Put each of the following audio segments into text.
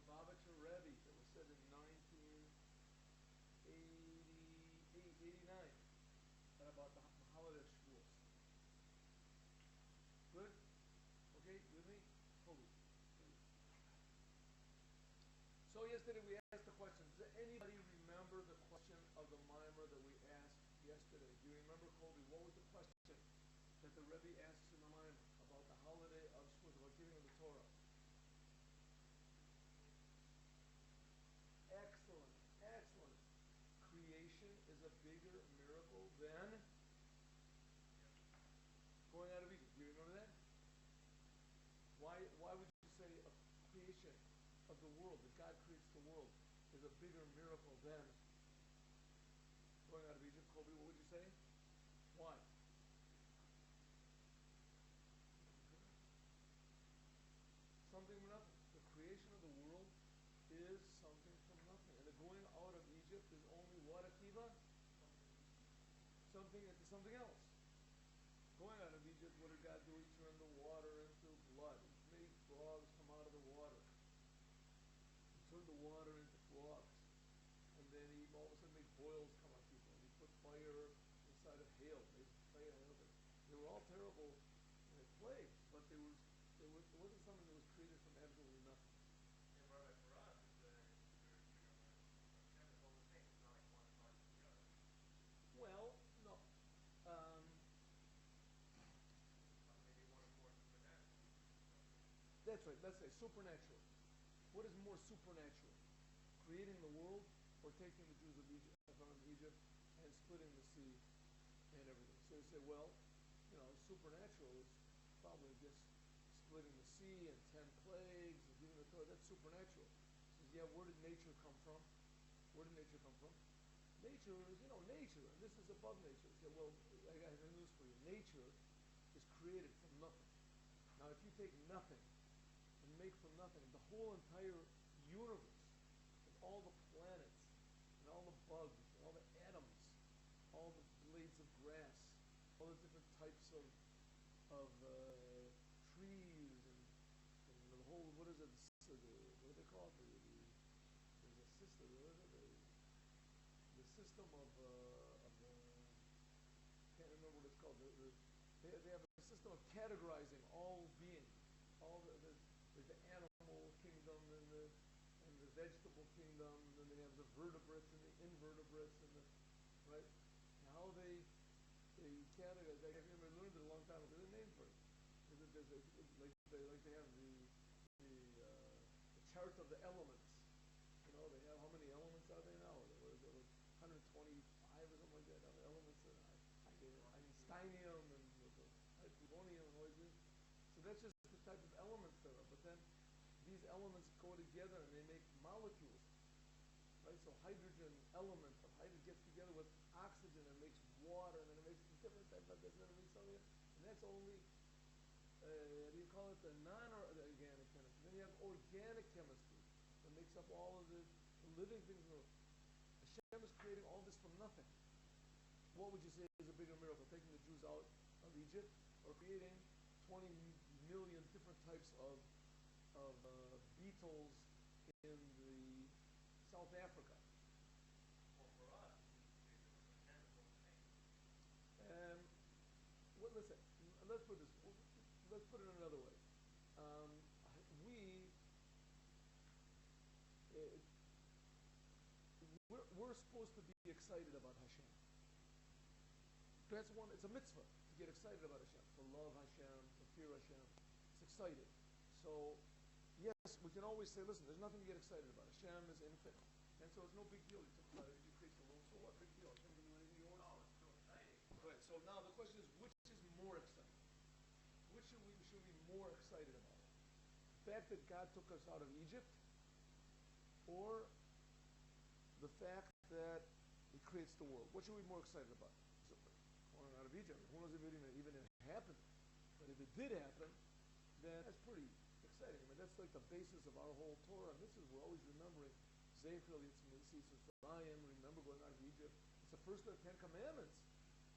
Lubavitcher Rebbe that was said in 1988, 89, and about the holiday of Shavuos. Good? Okay, with me? Holy. So yesterday we asked the question. Does anybody remember the question of the Maamar that we asked yesterday? Do you remember, Colby? What was the question that the Rebbe asks in the Maamar about the holiday of Shavuos, about giving of the Torah? Excellent, excellent. Creation is a bigger miracle than going out of Egypt. Do you remember that? Why would you say a creation of the world, that God creates the world, is a bigger miracle than going out of Egypt? Colby, what would you say? Why? Something from nothing. The creation of the world is something from nothing. And the going out of Egypt is only what, Akiva? Something into something else. Going out of Egypt, what did God do? He turned the water into blood. He made frogs come out of the water. He turned the water into frogs. And then he all of a sudden made boils come on people. And he put fire inside of hail. They were all terrible plagues, but it wasn't something that was created from absolutely nothing. Yeah, Rabbi, for us, it's Hashem is all the same. It's not like one part of the other. Well, no. Maybe one is more supernatural. That's right. Let's say supernatural. What is more supernatural? Creating the world or taking the Jews of Egypt from Egypt and splitting the sea and everything? So you say, well, supernatural is probably just splitting the sea and 10 plagues and giving the Torah. That's supernatural. He says, yeah, where did nature come from? Where did nature come from? Nature is, nature, and this is above nature. He said, well, I got news for you. Nature is created from nothing. Now, if you take nothing and make from nothing the whole entire universe, and all the planets, and all the bugs, and all the atoms, all the blades of grass, all the different types of trees, and the whole, what is it, what do they call it? There's a system, the system of can't remember what it's called. They have a system of categorizing all beings, all there's the animal kingdom and the vegetable kingdom, and then they have the vertebrates and the invertebrates and the right. And how they categorize. I learned it a long time ago. There's a name for it. Like they have the chart of the elements. They have how many elements are there now? What is it? 125 or something like that. The elements that Einsteinium and plutonium and all these. So that's just the type of elements there are. But then these elements go together and they make molecules. Right? So hydrogen element of hydrogen gets together with oxygen and makes water, and then it makes different type of this, and then it makes something else. And that's only do you call it the non-organic chemistry? Then you have organic chemistry that makes up all of the living things in the world. Hashem is creating all this from nothing. What would you say is a bigger miracle? Taking the Jews out of Egypt, or creating 20 million different types of beetles in the South Africa? Well, for us, Hashem is all the same. Listen, let's put this. Let's put it another way. We're supposed to be excited about Hashem. That's one. It's a mitzvah to get excited about Hashem, to love Hashem, to fear Hashem. It's exciting. So, yes, we can always say, listen, there's nothing to get excited about. Hashem is infinite, and so it's no big deal. You create the world, so what? Big deal. Hashem can do anything he wants. Oh, it's so exciting. Right. So now the question is, which is more exciting? Which should we be more excited about? The fact that God took us out of Egypt, or the fact that He creates the world? What should we be more excited about? So, going out of Egypt. Who knows if it even happened? But if it did happen, then that's pretty exciting. I mean, that's like the basis of our whole Torah. And this is, we're always remembering Zeichel Yitzmi Yisrael. Remember going out of Egypt. It's the first of the 10 Commandments,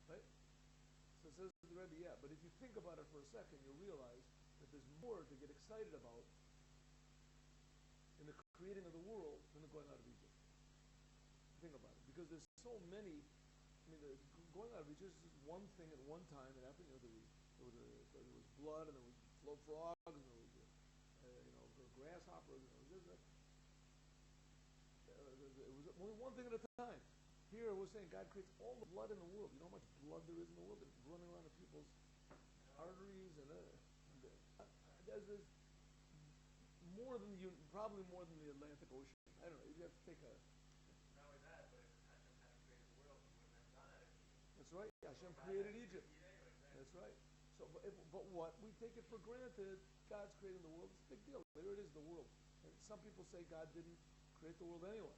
right? So it says to the Rebbe, yeah. But if you think about it for a second, you'll realize that there's more to get excited about in the creating of the world than the going out of Egypt. Think about it, because there's so many. I mean, going out of Egypt is one thing at one time that happened. There was blood, and there was frogs, and there was grasshoppers, and it was only one thing at a time. Here we're saying God creates all the blood in the world. You know how much blood there is in the world? It's running around in people's arteries, and there's more than probably more than the Atlantic Ocean. I don't know. You have to take a. Not only that, but if Hashem hadn't created the world, he wouldn't have gone out of Egypt. That's right. Hashem created Egypt. That's right. So, but what we take it for granted, God's creating the world. It's a big deal. There it is, the world. And some people say God didn't create the world anyway.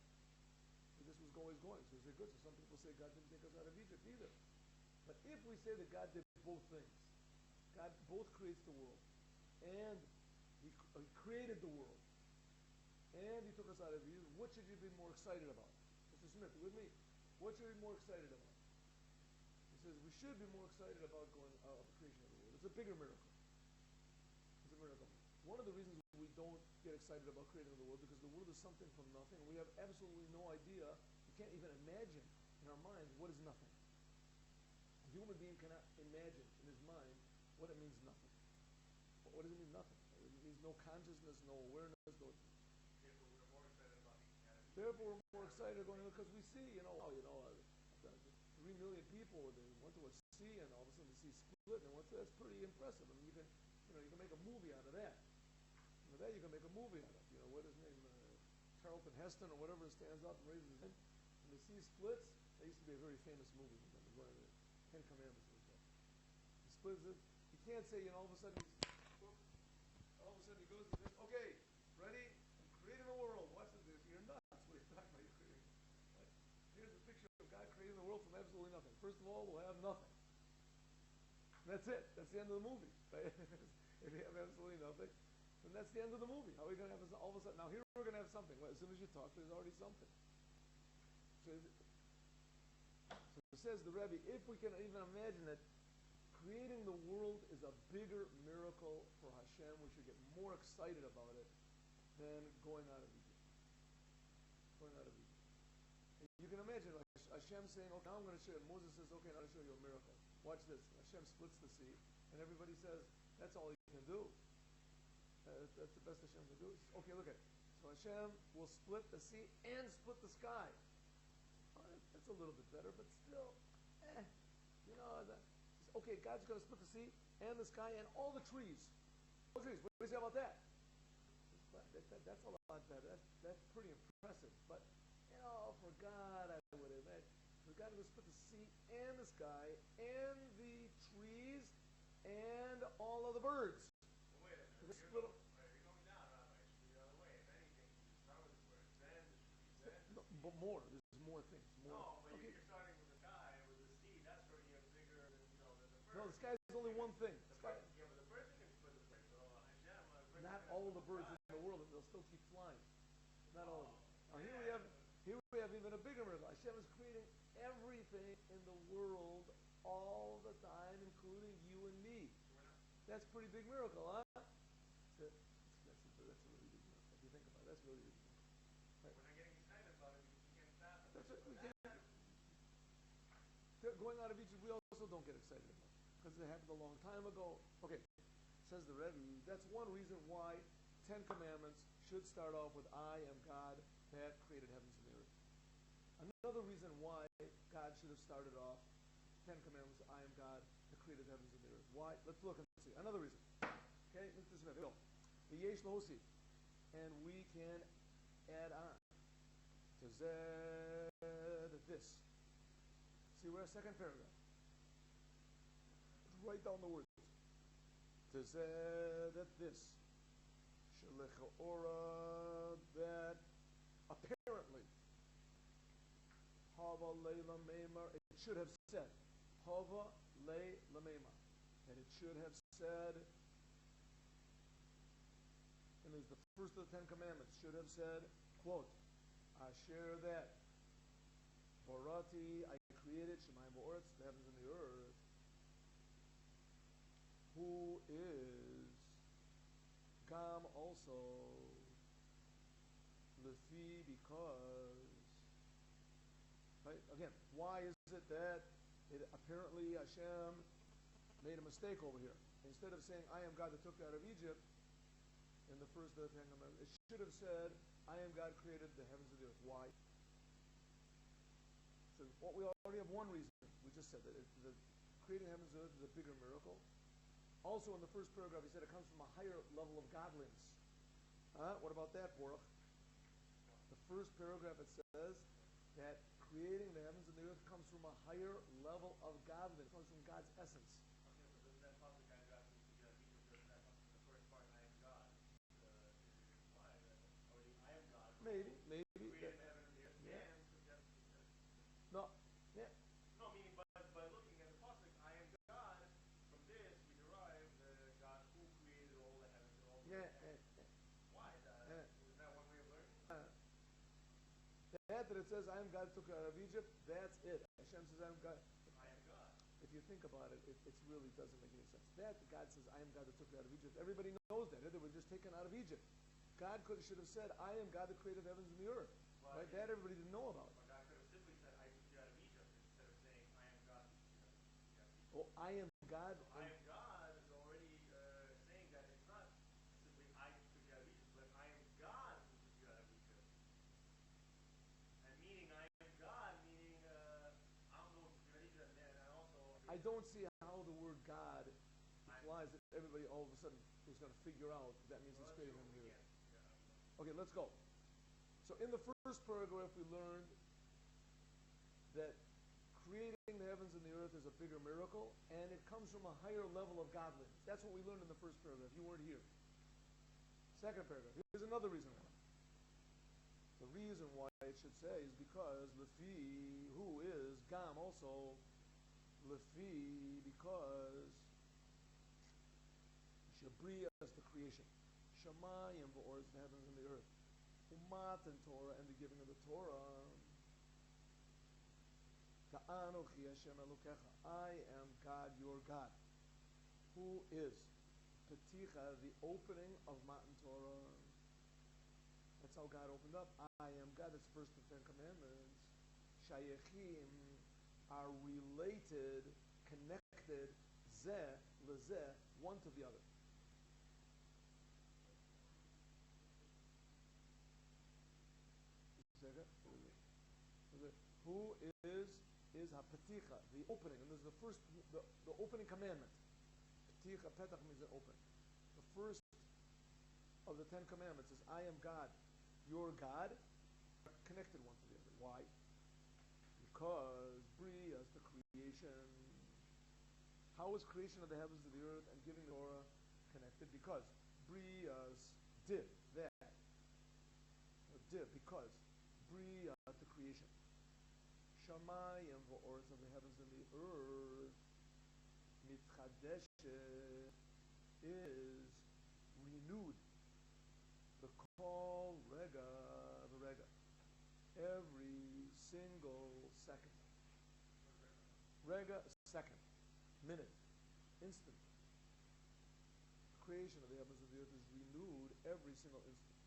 This was always going. So they say good. So some people say God didn't take us out of Egypt either. But if we say that God did both things, God both creates the world, and He created the world, and He took us out of Egypt, what should you be more excited about? Mr. Smith, you with me? What should we be more excited about? He says we should be more excited about going out of the creation of the world. It's a bigger miracle. It's a miracle. One of the reasons we don't get excited about creating the world because the world is something from nothing, and we have absolutely no idea. We can't even imagine in our minds what is nothing. A human being cannot imagine in his mind what it means nothing. What does it mean nothing? It means no consciousness, no awareness, no. Therefore, we're more excited going because we see, 3 million people. They went to a sea, and all of a sudden the sea split, and that's pretty impressive. I mean, you can make a movie out of that. That you can make a movie out of. What is his name? Charlton Heston or whatever stands up and raises his hand. And the sea splits. That used to be a very famous movie. It was one of the 10 Commandments. He splits it. You can't say, all of a sudden he goes, okay, ready? I'm creating the world. Watch this. You're nuts. What are you talking about? You're creating. Right? Here's a picture of God creating the world from absolutely nothing. First of all, we'll have nothing. And that's it. That's the end of the movie. Right? If you have absolutely nothing, then that's the end of the movie. How are we going to have all of a sudden? Now here we're going to have something. Well, as soon as you talk, there's already something. So it says the Rebbe, if we can even imagine that creating the world is a bigger miracle for Hashem, we should get more excited about it than going out of Egypt. Going out of Egypt. And you can imagine Hashem saying, okay, now I'm going to show you. Moses says, okay, now I'm going to show you a miracle. Watch this. Hashem splits the sea, and everybody says, that's all he can do. That's the best Hashem can do. Okay, look at it. So Hashem will split the sea and split the sky. Oh, that's a little bit better, but still, okay, God's going to split the sea and the sky and all the trees. All the trees. What do you say about that? That's a lot better. That's pretty impressive. But, for God, I would imagine, for God to split the sea and the sky and the trees and all of the birds. You're going down, Rabbi. It should be the other way. If anything, you start with the birds, then the trees, then the trees. But more. There's more things. More. No, but okay. You're starting with the sky, with the sea. That's already a bigger than the birds. No, the sky is only one thing. But the birds can split the birds. So Hashem, not all the birds in the world, and they'll still keep flying. Not all of them. Now here we have even a bigger miracle. Hashem is creating everything in the world all the time, including you and me. That's a pretty big miracle, huh? That's a really big miracle. If you think about it, that's really big miracle. Right. We're not getting excited about it because we can't stop it. That's what we can't. Going out of Egypt, we also don't get excited about it because it happened a long time ago. Okay, says the Rebbe, that's one reason why 10 Commandments should start off with I am God that created heavens and the earth. Another reason why God should have started off 10 Commandments, I am God that created heavens and the earth. Why? Let's look and see. Another reason. Okay, Mr. Smith, go. The Yesh Lohosi. And we can add on to this. See, we're a second paragraph. Write down the words. To this. Shelecha Ora, that apparently Hava Leila Maamar, it should have said Hava Leila Maamar, and it should have said, and it's the first of the 10 Commandments, should have said, quote, Asher that Barati, I created Shemayim Va'oretz, the heavens and the earth, who is Gam also lefi, because. Right? Again, why is it that apparently Hashem made a mistake over here? Instead of saying, I am God that took you out of Egypt, in the first of the Ten Commandments, it should have said, I am God created the heavens and the earth. Why? So we already have one reason. We just said that the creating heavens and earth is a bigger miracle. Also in the first paragraph he said it comes from a higher level of godliness. What about that, Baruch? The first paragraph it says that creating the heavens and the earth comes from a higher level of godliness. It comes from God's essence. Okay, but doesn't that possibly kind of got to be doesn't that come from the first part, I am God? Why? Already I am God. Maybe. Created the heaven and the earth. Yeah. And No. Yeah. No, meaning by looking at the pasuk, I am God. From this we derive the God who created all the heavens and all the earth. Why? Isn't that one way of learning? That it says I am God who took you out of Egypt, that's it. Hashem says I am God. I am God. If you think about it, it really doesn't make any sense. That God says I am God that took you out of Egypt. Everybody knows that. They were just taken out of Egypt. God should have said, I am God that created the heavens and the earth. Well, right? That everybody didn't know about. Well, God could have simply said, I took you out of Egypt, instead of saying, I am God who took you out of Egypt. Oh, I am God. So I am God is already saying that it's not simply I took you out of Egypt, but I am God who took you out of Egypt. And meaning I am God, meaning I don't know what took you out of Egypt, and also... I don't see how the word God implies that everybody all of a sudden was going to figure out that means it's creating them here. Okay, let's go. So in the first paragraph we learned that creating the heavens and the earth is a bigger miracle, and it comes from a higher level of godliness. That's what we learned in the first paragraph. You weren't here. Second paragraph. Here's another reason why. The reason why it should say is because Lefi, who is Gam also, Lefi, because Shabriya is the creation. Shamayim v'or is the heavens and the earth. Umat and Torah and the giving of the Torah. Anochi Hashem Elokeicha. I am God, your God. Who is Peticha, the opening of Matan Torah. That's how God opened up. I am God. That's the first of the 10 Commandments. Shayechim are related, connected, zeh lezeh, one to the other. Who is ha-peticha, the opening, and this is the first, the opening commandment. Peticha, petach means an opening. The first of the 10 Commandments is I am God, your God, connected one to the other. Why? Because Bria is the creation. How is creation of the heavens and the earth and giving the Torah connected? Because Bria's div, that. Div, because Bria, the creation. Shamayim v'oretz of the heavens and the earth, mitchadeshet is renewed. The call rega, the rega, every single second. Rega, second, minute, instant. The creation of the heavens and the earth is renewed every single instant.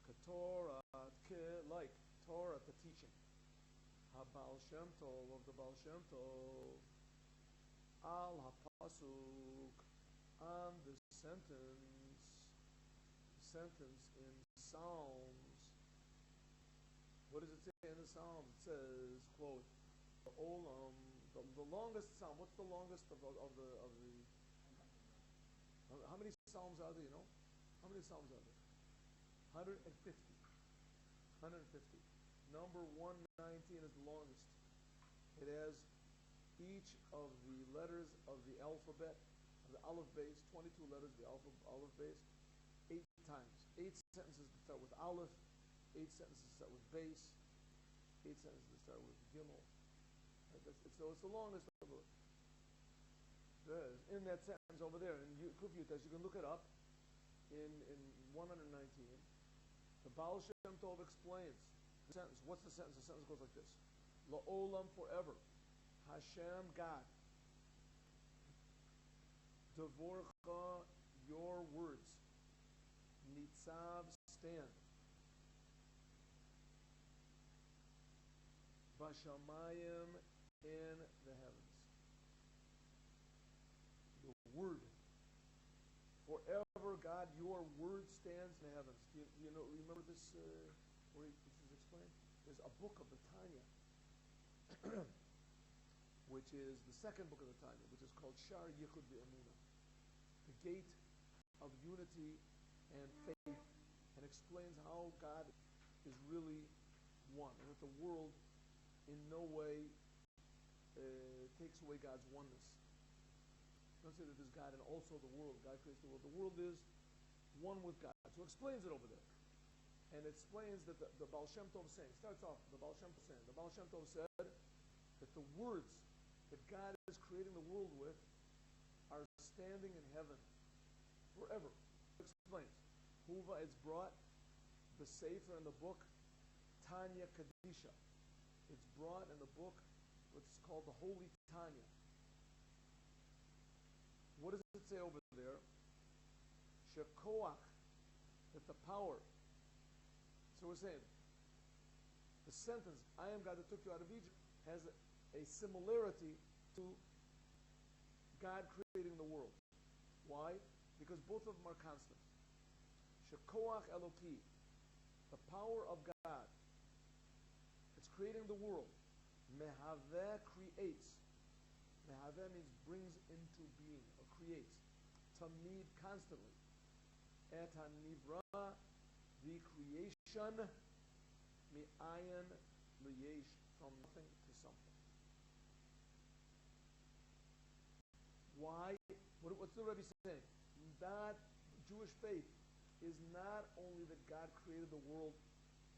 Ketorah, like Torah, the teaching. Ha-Baal Shem Tov of the Baal Shem Tov. Al ha-pasuk, on the sentence in Psalms. What does it say in the Psalms? It says, quote, the Olam, the longest Psalm. What's the longest of the how many Psalms are there, you know? How many Psalms are there? 150. 150. Number 119 is the longest. It has each of the letters of the alphabet, of the aleph base, 22 letters of the aleph base, 8 times. 8 sentences that start with aleph, 8 sentences that start with base, 8 sentences that start with gimel. Right? So it's the longest of it. In that sentence over there, in Kuf Yutes, you can look it up, in 119, the Baal Shem Tov explains the sentence. What's the sentence? The sentence goes like this. La'olam, forever. Hashem, God. Devorcha, your words. Nitzav, stand. Bashamayim in the heavens. The word. Forever, God, your word stands in the heavens. Do you know? Remember this? Where this is explained. There's a book of the Tanya, which is the second book of the Tanya, which is called Shar Yichud Ve'emunah, the gate of unity and faith, and explains how God is really one, and that the world in no way takes away God's oneness. Don't say that there's God and also the world. God creates the world. The world is one with God. So it explains it over there. And it explains that the Baal Shem Tov saying, starts off the Baal Shem Tov saying, the Baal Shem Tov said that the words that God is creating the world with are standing in heaven forever. It explains. Huva, it's brought, the Sefer in the book, Tanya Kadisha. It's brought in the book, what's called the Holy Tanya. What does it say over there? Shekoach, that the power. So we're saying, the sentence, I am God that took you out of Egypt, has a similarity to God creating the world. Why? Because both of them are constant. Shekoach Eloki, the power of God. It's creating the world. Mehaveh creates. Mehaveh means brings into being or creates. Tamid, constantly. Et hanivra, the creation. Mi'ayin liyesh, from nothing to something. Why? What's the Rebbe saying? That Jewish faith is not only that God created the world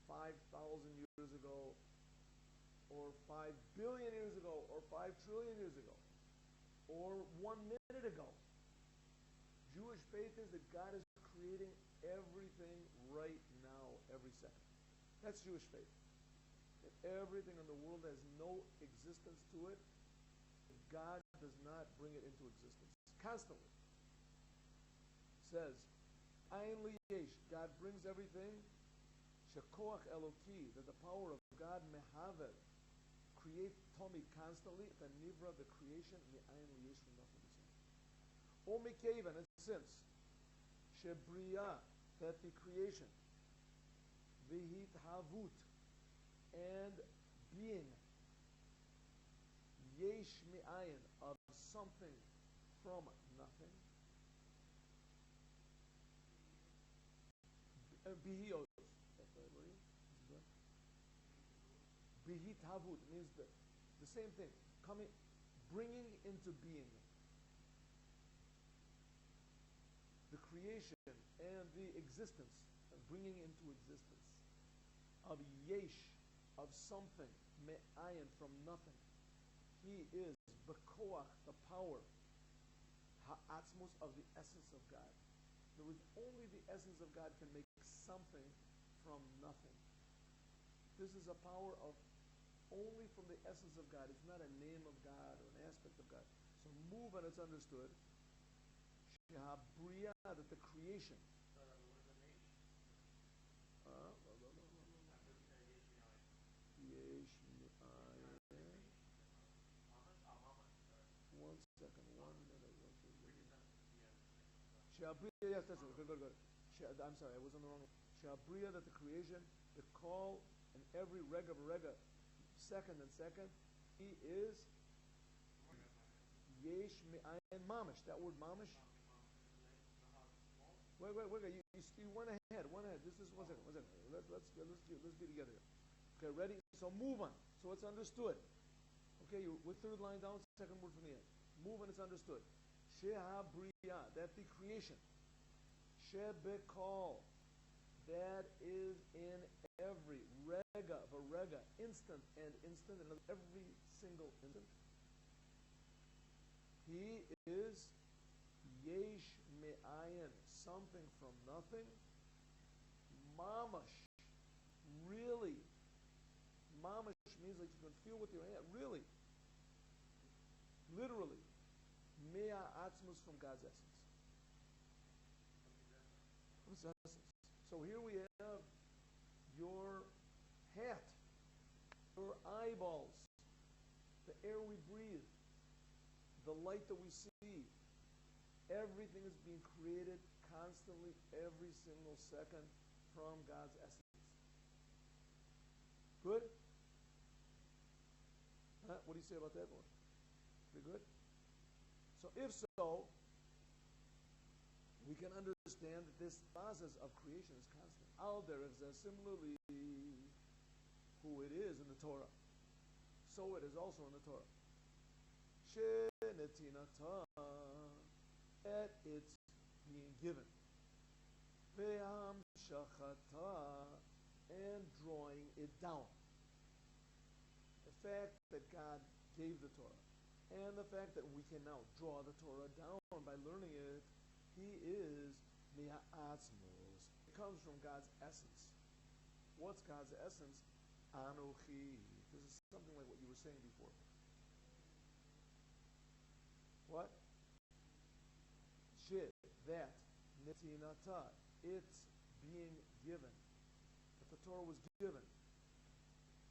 5,000 years ago, or 5 billion years ago, or 5 trillion years ago, or 1 minute ago. Jewish faith is that God is creating everything right now, every second. That's Jewish faith. That everything in the world has no existence to it. God does not bring it into existence. Constantly. It says, Ayin liyesh, God brings everything. Shekoach Eloki, that the power of God, mehavel, create Tommy constantly, the nivra, the creation, and the ayin liyesh, from nothing to something. O mikevan, and since, shebriya, that the creation, vihit havut, and being, yesh mi'ayin, of something from nothing, bihiyot, Bihit havut means the same thing, coming, bringing into being. The creation and the existence, bringing into existence, of yesh, of something, me'ayin, from nothing. He is bekoach, the power, ha'atzmus, of the essence of God. There is only the essence of God can make something from nothing. This is a power of only from the essence of God. It's not a name of God or an aspect of God. So move, and it's understood. Shehabriya, that the creation. Yesh mi'ayin. 1 second, 1 minute. Shehabriya, yes, that's it. Good. I'm sorry, I was on the wrong one. Shehabriya, that the creation, the call, and every rega, second, he is yesh mi'ayin mamish. That word mamish. Wait. You went ahead. This is 1 second. Let's be together here. Okay, ready? So move on. So it's understood. Okay, with third line down, second word from the end. Move, and it's understood. Shehabriya, that the creation. Shebekal, that is in every rega, instant, and every single instant. He is yesh me'ayin, something from nothing. Mamash, really. Mamash means like you can feel with your hand, really. Literally. Mea atzmus, from God's essence. What's essence? So here we have your hat. Our eyeballs, the air we breathe, the light that we see, everything is being created constantly, every single second, from God's essence. Good? Huh? What do you say about that one? Pretty good? So if so, we can understand that this process of creation is constant. Al derech zeh, similarly, who it is in the Torah, so it is also in the Torah. Shenetinata, at its being given. Ve'hamshachata, and drawing it down. The fact that God gave the Torah, and the fact that we can now draw the Torah down by learning it, He is mi'atzmos. It comes from God's essence. What's God's essence? Anochi. This is something like what you were saying before. What? Shit, that, netinata, it's being given. That the Torah was given.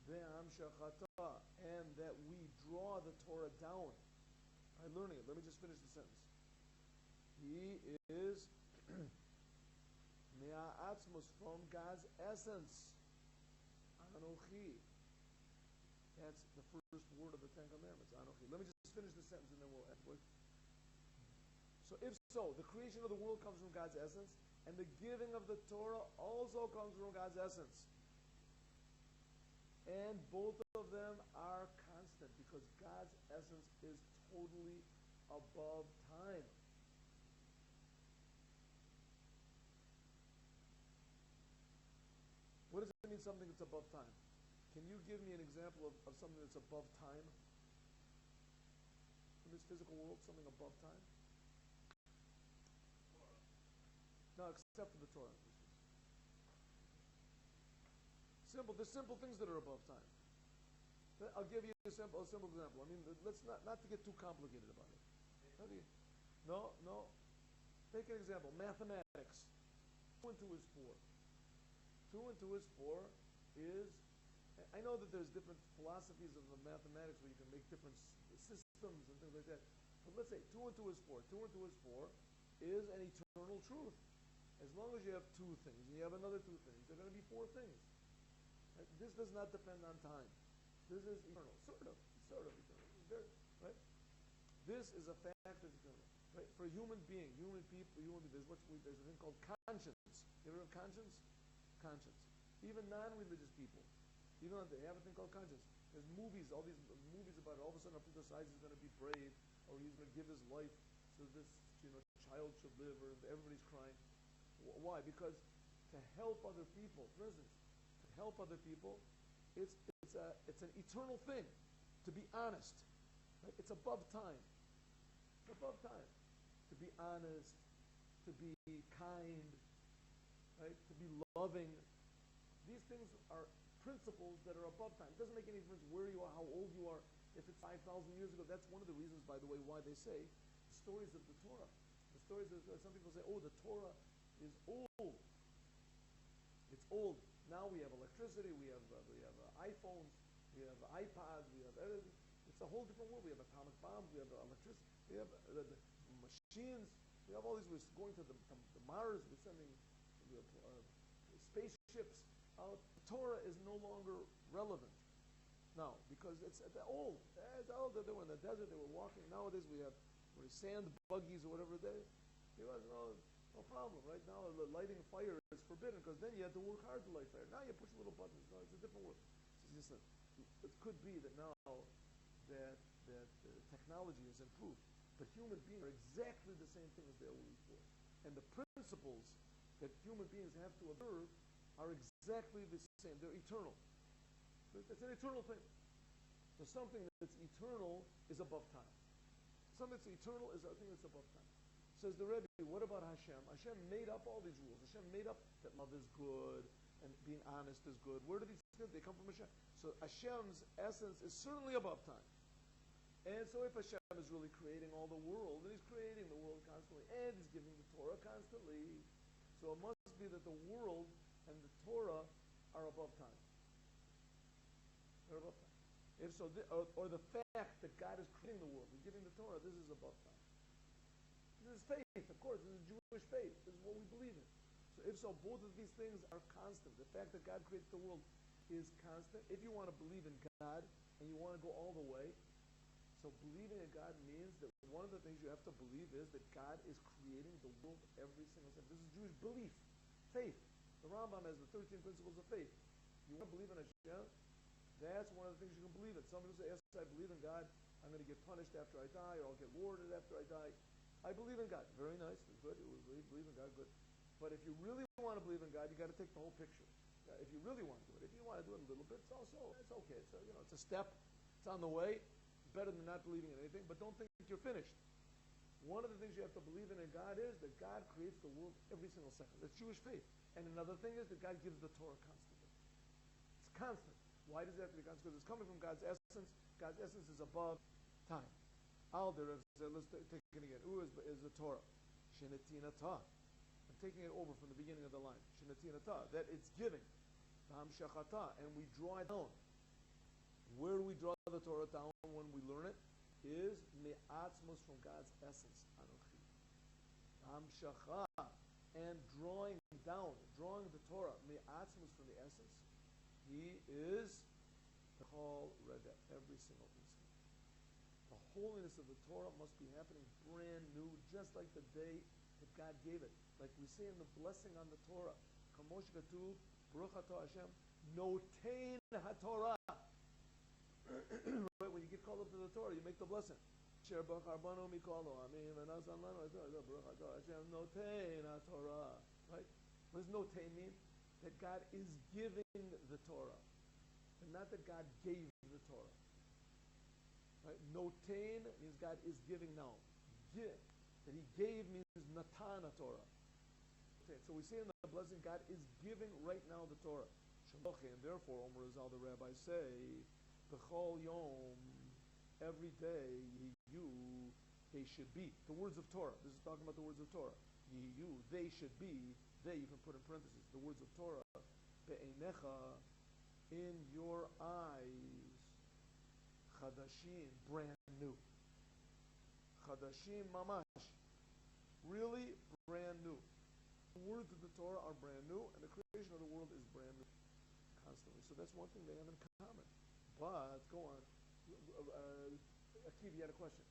Ve'amshachata, and that we draw the Torah down by learning it. Let me just finish the sentence. He is me'atzmos, from God's essence. Anochi. That's the first word of the Ten Commandments. Anochi. Let me just finish the sentence and then we'll end with. So if so, the creation of the world comes from God's essence, and the giving of the Torah also comes from God's essence. And both of them are constant because God's essence is totally above time. What does it mean, something that's above time? Can you give me an example of something that's above time? In this physical world, something above time? No, except for the Torah. There's simple things that are above time. I'll give you a simple example. I mean, let's not to get too complicated about it. No. Take an example. Mathematics. 2 and 2 is 4. 2 and 2 is 4 is, I know that there's different philosophies of the mathematics where you can make different systems and things like that. But let's say 2 and 2 is 4. 2 and 2 is 4 is an eternal truth. As long as you have 2 things and you have another 2 things, there are going to be 4 things. Right? This does not depend on time. This is eternal. Sort of eternal. Right? This is a fact that's eternal. Right? For a human being, there's a thing called conscience. You ever heard of conscience? Conscience. Even non-religious people, they have a thing called conscience. There's movies, all these movies about it. All of a sudden, a person decides he's going to be brave, or he's going to give his life so this child should live, or everybody's crying. Why? Because to help other people, for instance, it's an eternal thing. To be honest, right? It's above time. It's above time. To be honest, to be kind, right? To be loving. These things are principles that are above time. It doesn't make any difference where you are, how old you are. If it's 5,000 years ago, that's one of the reasons, by the way, why they say the stories of the Torah. The stories of, some people say, the Torah is old. It's old. Now we have electricity, we have iPhones, we have iPods, we have everything. It's a whole different world. We have atomic bombs, we have electricity, we have the machines, we have all these. We're going to the Mars, we're sending spaceships out. The Torah is no longer relevant now because it's old. It's old. They were in the desert, they were walking. Nowadays we have sand buggies or whatever no problem. Right now, lighting fire is forbidden because then you have to work hard to light fire. Now you push little buttons. No, it's a different world. It could be that now that technology has improved, but human beings are exactly the same thing as they were before. And the principles that human beings have to observe are exactly the same. They're eternal. It's an eternal thing. So something that's eternal is above time. Something that's eternal is a thing that's above time. Says the Rebbe, what about Hashem? Hashem made up all these rules. Hashem made up that love is good and being honest is good. Where do these things? They come from Hashem. So Hashem's essence is certainly above time. And so if Hashem is really creating all the world, and He's creating the world constantly, and He's giving the Torah constantly, so it must be that the world and the Torah are above time. They're above time. If so, or the fact that God is creating the world and giving the Torah, this is above time. This is faith, of course. This is Jewish faith. This is what we believe in. So if so, both of these things are constant. The fact that God creates the world is constant. If you want to believe in God and you want to go all the way, so believing in God means that one of the things you have to believe is that God is creating the world every single second. This is Jewish belief, faith. The Rambam has the 13 principles of faith. You want to believe in Hashem? That's one of the things you can believe in. Somebody will say, yes, I believe in God. I'm going to get punished after I die, or I'll get rewarded after I die. I believe in God. Very nice. Good. You believe in God. Good. But if you really want to believe in God, you got to take the whole picture. If you really want to do it. If you want to do it a little bit, it's okay. It's a step. It's on the way. Better than not believing in anything. But don't think you're finished. One of the things you have to believe in God is that God creates the world every single second. That's Jewish faith. And another thing is that God gives the Torah constantly. It's constant. Why does it have to be constant? Because it's coming from God's essence. God's essence is above time. Let's take it again. Is the Torah. Shinatina ta. I'm taking it over from the beginning of the line. Shinatina ta. That it's giving. And we draw it down. Where do we draw the Torah down when we learn it? Is me'atzmos, from God's essence. Anochi. Hamshacha. And drawing the Torah. Me'atzmos, from the essence. He is the whole rega, every single instant. The holiness of the Torah must be happening brand new, just like the day that God gave it. Like we say in the blessing on the Torah, Kamosh Katuv, Baruch Atah Hashem, Notein HaTorah. Right, when you get called up to the Torah, you make the blessing. Sher Baruch Arbanu Mikolo, Amin, V'nazan Lanu, Baruch Atah Hashem, Notein HaTorah. Right? What does Notein mean? That God is giving the Torah, and not that God gave the Torah. Right? Notain means God is giving now. Give. That He gave means Natan Torah. So we say in the blessing, God is giving right now the Torah. And therefore, Omer Azal, the rabbis say, B'chol Yom, every day, Yiyu, they should be. The words of Torah. This is talking about the words of Torah. Yiyu, they should be. They, you can put in parentheses, the words of Torah. Be'einecha, in your eyes. Chadashim, brand new. Chadashim mamash. Really brand new. The words of the Torah are brand new, and the creation of the world is brand new. Constantly. So that's one thing they have in common. But, go on. Akiva, you had a question.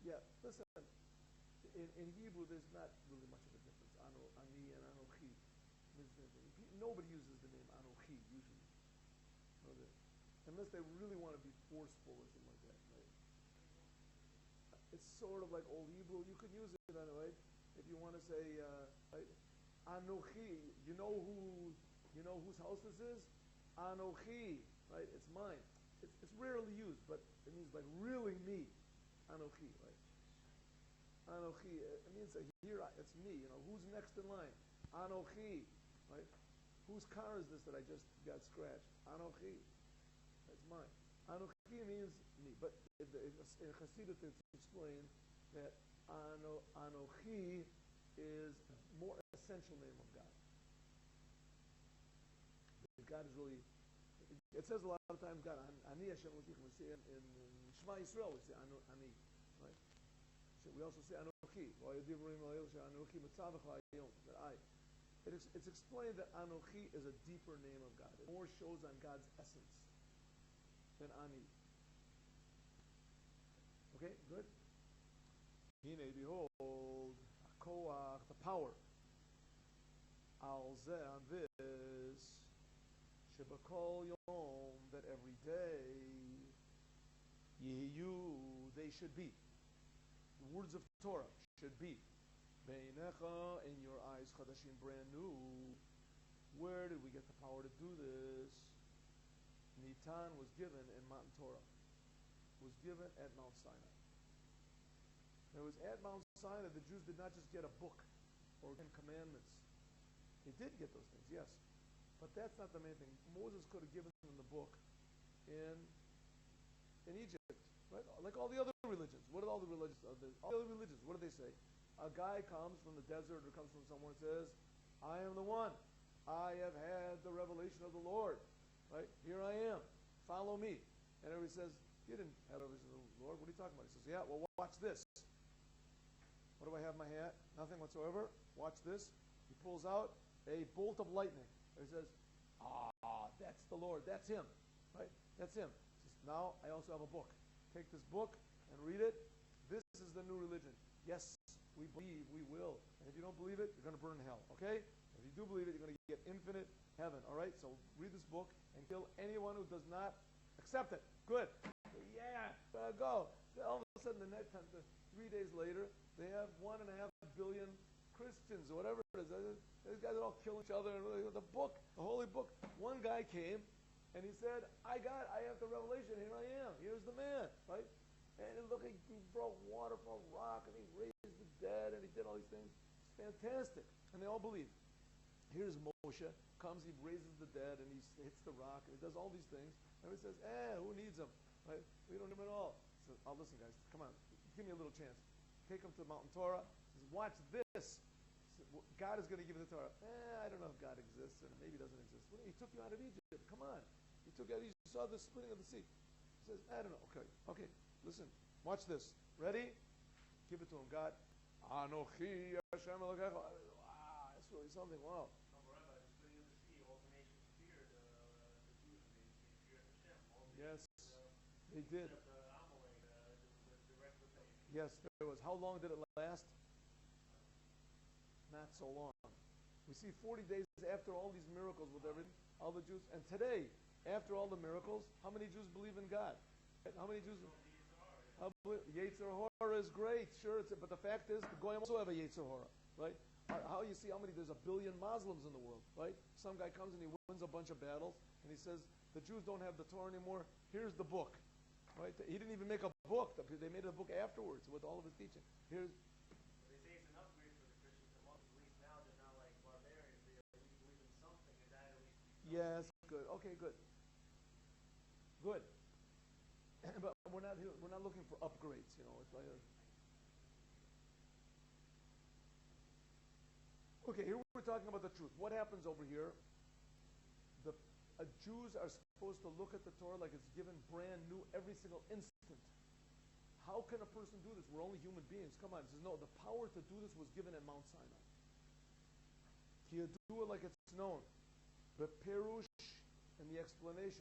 Yeah, listen, in Hebrew there's not really much of a difference. Ani and Anochi. Nobody uses the name Anochi usually. Unless they really want to be forceful or something like that, right? It's sort of like Old Hebrew. You can use it, right? If you want to say, right? Anochi. You know whose house this is? Anochi, right? It's mine. It's rarely used, but it means like really me. Anochi, right? Anochi, it means that here it's me. Who's next in line? Anochi, right? Whose car is this that I just got scratched? Anochi, that's mine. Anochi means me, but in Chassidut it's explained that Anochi is a more essential name of God. God is really. It says a lot of times God. Ani Hashem Elokeicha. We say in Shema Yisrael we say Ani, right? We also say Anochi. That I. It's explained that Anochi is a deeper name of God. It more shows on God's essence than Ani. Okay, good. Hine, behold, Koach, the power. Al zeh, on this, Shebakol Yom, that every day, Yehiyu, they should be. The words of Torah should be. Beinecha, in your eyes, Chadashim, brand new. Where did we get the power to do this? Nitan was given in Mount Torah. Was given at Mount Sinai. It was at Mount Sinai the Jews did not just get a book or 10 commandments. They did get those things, yes. But that's not the main thing. Moses could have given them the book in Egypt, right? Like all the other religions. What did all the religions, what do they say? A guy comes from the desert or comes from somewhere and says, I am the one. I have had the revelation of the Lord. Right? Here I am. Follow me. And everybody says, you didn't have the revelation of the Lord. What are you talking about? He says, yeah, well, watch this. What do I have in my hat? Nothing whatsoever. Watch this. He pulls out a bolt of lightning. He says, that's the Lord. That's him. Right? That's him. He says, now I also have a book. Take this book and read it. This is the new religion. Yes, we believe, we will. And if you don't believe it, you're going to burn in hell. Okay? If you do believe it, you're going to get infinite heaven. All right? So read this book and kill anyone who does not accept it. Good. Yeah, go. So all of a sudden, the next time, 3 days later, they have 1.5 billion Christians or whatever it is. These guys are all killing each other. And the book, the holy book. One guy came and he said, I have the revelation. Here I am. Here's the man. Right? And look, he brought water from a rock and he raised the dead and he did all these things. It's fantastic. And they all believe. Here's Moshe, comes, he raises the dead and he hits the rock and he does all these things. And he says, who needs him? Right? We don't need him at all. He says, listen guys, come on, give me a little chance. Take him to Mount Torah. He says, watch this. Says, God is going to give you the Torah. I don't know if God exists and maybe he doesn't exist. Well, he took you out of Egypt. Come on. He took you out. You saw the splitting of the sea. He says, I don't know. Okay. Listen, watch this. Ready? Give it to him, God. Anochi Hashem Elokeicha. Wow, that's really something. Wow. Yes, they did. Yes, there was. How long did it last? Not so long. We see 40 days after all these miracles with everything, all the Jews. And today, after all the miracles, how many Jews believe in God? How many Jews? Yetzer Hora is great, sure, but the fact is, the Goyim also have a Yetzer Hora, right? How you see how many, there's 1 billion Muslims in the world, right? Some guy comes and he wins a bunch of battles, and he says, the Jews don't have the Torah anymore, here's the book, right? He didn't even make a book, they made a book afterwards with all of his teaching. Here's. They say it's an upgrade for the Christians and Muslims, at least now they're not like barbarians, they at least believe in something, and that at least. Yes, good, okay, good. Good. But we're not here, we're not looking for upgrades, it's like okay, here we're talking about the truth. What happens over here? Jews are supposed to look at the Torah like it's given brand new every single instant. How can a person do this? We're only human beings. Come on. He says, no, the power to do this was given at Mount Sinai. You do it like it's known. The Perush and the explanation